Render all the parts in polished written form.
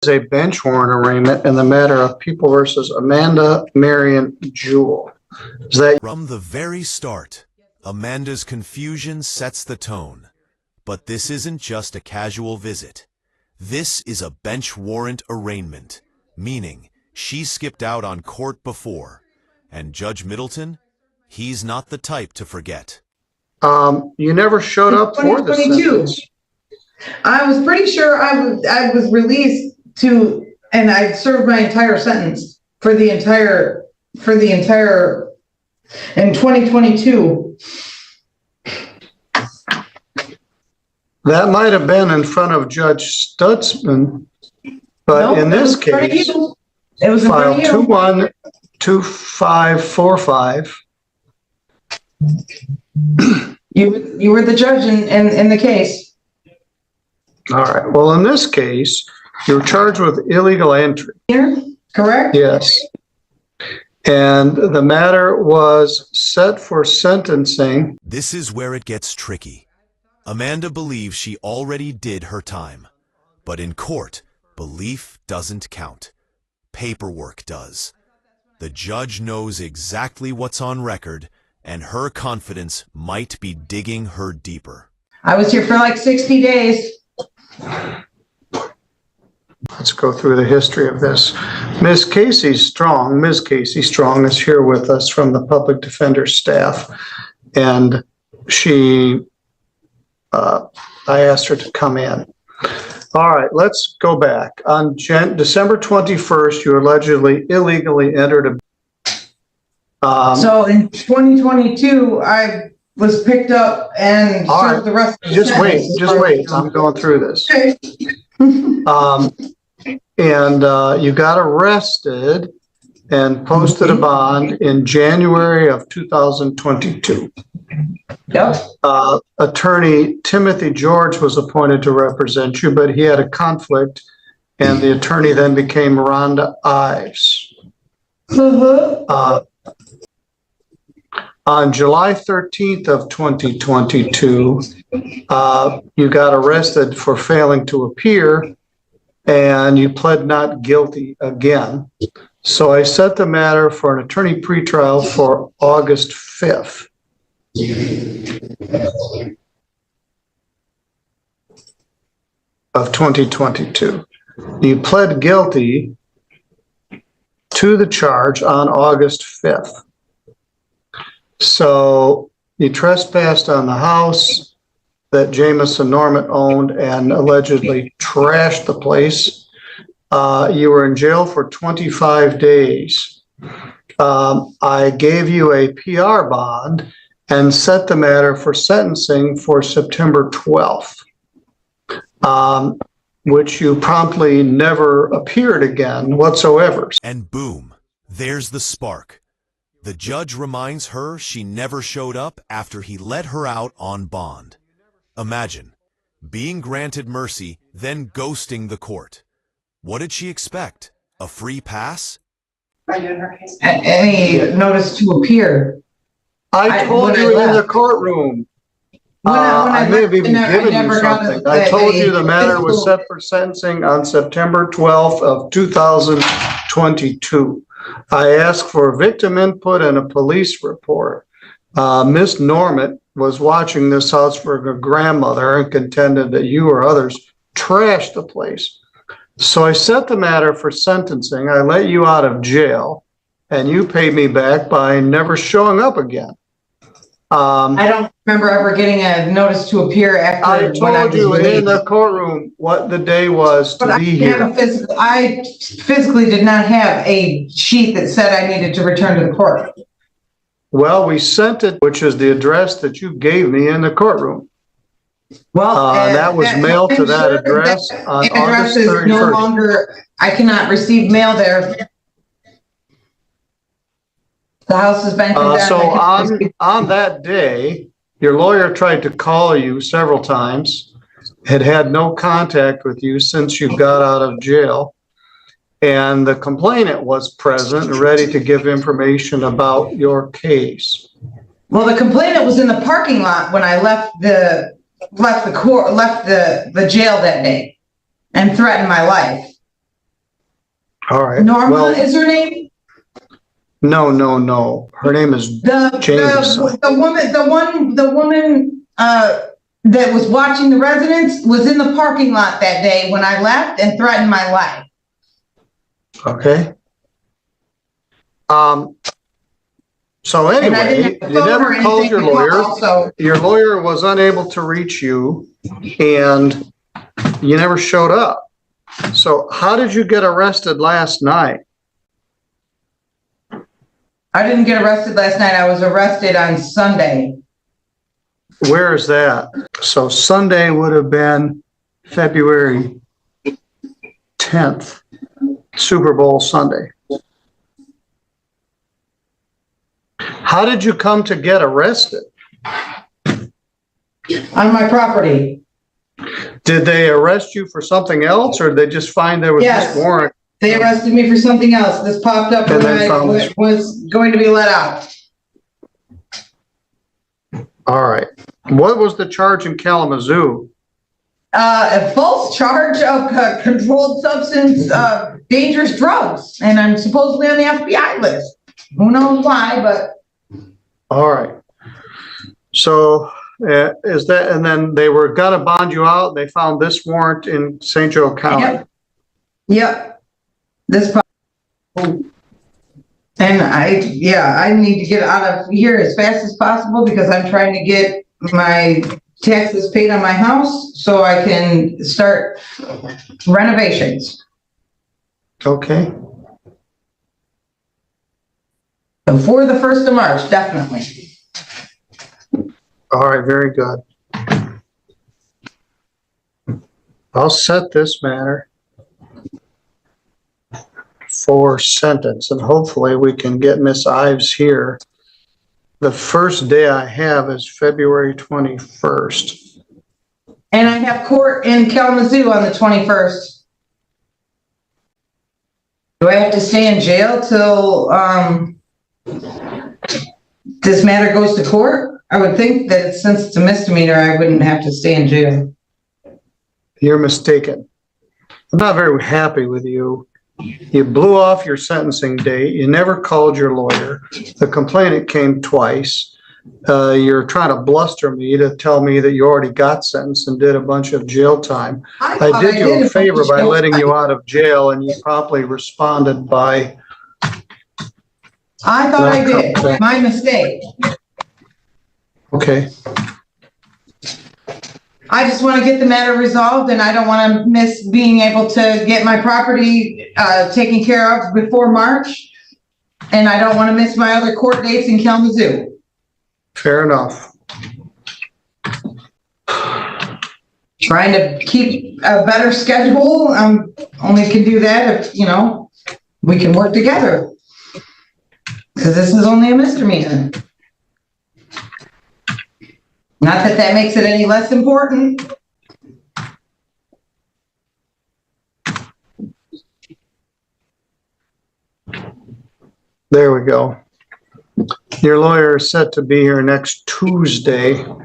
is a bench warrant arraignment in the matter of People versus Amanda Marian Jewel. Is that From the very start, Amanda's confusion sets the tone. But this isn't just a casual visit. This is a bench warrant arraignment, meaning she skipped out on court before. And Judge Middleton, he's not the type to forget. you never showed up for the sentence? I was pretty sure I was released and I served my entire sentence for the entire in 2022. That might have been in front of Judge Stutzman, but Nope, in this case, it was file 212545. You were the judge in the case. All right. Well, in this case, you were charged with illegal entry. Here, correct? Yes. And the matter was set for sentencing. This is where it gets tricky. Amanda believes she already did her time. But in court, belief doesn't count. Paperwork does. The judge knows exactly what's on record, and her confidence might be digging her deeper. I was here for like 60 days. Let's go through the history of this. Ms. Casey Strong is here with us from the public defender staff, and I asked her to come in. All right, let's go back. On December 21st, you allegedly illegally entered So in 2022, I was picked up and served the rest of the sentence. Just wait. I'm going through this. Okay. You got arrested and posted a bond in January of 2022. Yep. Attorney Timothy George was appointed to represent you, but he had a conflict, and the attorney then became Rhonda Ives. On July 13th of 2022, you got arrested for failing to appear, and you pled not guilty again. So I set the matter for an attorney pretrial for August 5th. Of 2022. You pled guilty to the charge on August 5th. So you trespassed on the house that Jamison Norman owned and allegedly trashed the place. You were in jail for 25 days. I gave you a PR bond and set the matter for sentencing for September 12th, which you promptly never appeared again whatsoever. And boom, there's the spark. The judge reminds her she never showed up after he let her out on bond. Imagine being granted mercy, then ghosting the court. What did she expect? A free pass? Any notice to appear. I told you in the courtroom. I may have even given you something. I told you the matter was set for sentencing on September 12th of 2022. I asked for victim input and a police report. Miss Norman was watching this house for her grandmother and contended that you or others trashed the place. So I set the matter for sentencing. I let you out of jail, and you paid me back by never showing up again. I don't remember ever getting a notice to appear after. I told you in the courtroom what the day was to be here. I physically did not have a sheet that said I needed to return to the court. Well, we sent it, which is the address that you gave me in the courtroom. Well, that was mailed to that address on August 31st. No longer, I cannot receive mail there. The house has been condemned. So on that day, your lawyer tried to call you several times, had no contact with you since you got out of jail. And the complainant was present and ready to give information about your case. Well, the complainant was in the parking lot when I left the jail that day and threatened my life. All right. Norma Well, is her name? no. Her name is Jameson. The woman, that was watching the residence was in the parking lot that day when I left and threatened my life. Okay. So And I didn't anyway, have a you phone or never called anything your to lawyer. call, so Your lawyer was unable to reach you and you never showed up. So how did you get arrested last night? I didn't get arrested last night. I was arrested on Sunday. Where is that? So Sunday would have been February 10th, Super Bowl Sunday. How did you come to get arrested? On my property. Did they arrest you for something else, or did they just find there was Yes. this warrant? They arrested me for something else. This popped up And when then I found this. was going to be let out. All right. What was the charge in Kalamazoo? A false charge of controlled substance, dangerous drugs, and I'm supposedly on the FBI list. Who knows why, but All right. So is that, and then they were gonna bond you out. They found this warrant in St. Joe County. yep. This. And I need to get out of here as fast as possible because I'm trying to get my taxes paid on my house so I can start renovations. Okay. Before the 1st of March, definitely. All right, very good. I'll set this matter for sentence, and hopefully we can get Miss Ives here. The first day I have is February 21st. And I have court in Kalamazoo on the 21st. Do I have to stay in jail till this matter goes to court? I would think that since it's a misdemeanor, I wouldn't have to stay in jail. You're mistaken. I'm not very happy with you. You blew off your sentencing date. You never called your lawyer. The complainant came twice. You're trying to bluster me to tell me that you already got sentenced and did a bunch of jail time. I did you a favor by letting you out of jail, and you promptly responded by... I thought I did. My mistake. Okay. I just want to get the matter resolved, and I don't want to miss being able to get my property taken care of before March. And I don't want to miss my other court dates in Kalamazoo. Fair enough. Trying to keep a better schedule. Only can do that if, we can work together. Because this is only a misdemeanor. Not that that makes it any less important. There we go. Your lawyer is set to be here next Tuesday. To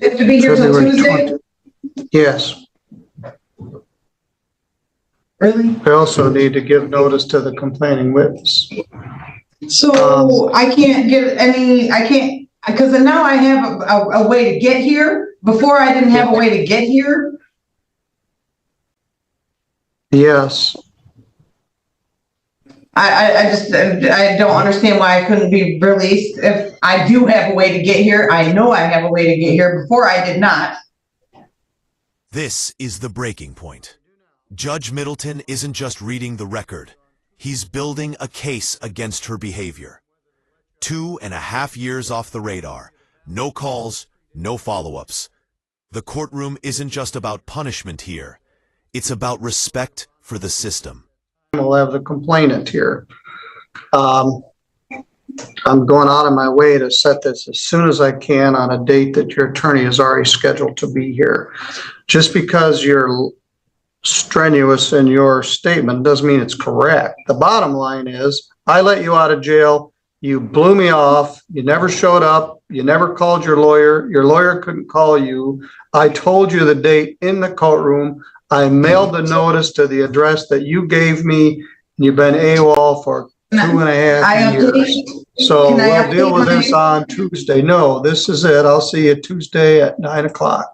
be here till February Tuesday? 20. Yes. Really? We also need to give notice to the complaining witness. So I can't get because now I have a way to get here. Before I didn't have a way to get here. Yes. I don't understand why I couldn't be released. If I do have a way to get here, I know I have a way to get here. Before I did not. This is the breaking point. Judge Middleton isn't just reading the record. He's building a case against her behavior. 2.5 years off the radar. No calls, no follow-ups. The courtroom isn't just about punishment here. It's about respect for the system. We'll have the complainant here. I'm going out of my way to set this as soon as I can on a date that your attorney is already scheduled to be here. Just because you're strenuous in your statement doesn't mean it's correct. The bottom line is, I let you out of jail. You blew me off. You never showed up. You never called your lawyer. Your lawyer couldn't call you. I told you the date in the courtroom. I mailed the notice to the address that you gave me. You've been AWOL for 2.5 I years. update, So Can I we'll deal update with this my- on Tuesday. No, this is it. I'll see you Tuesday at 9 o'clock.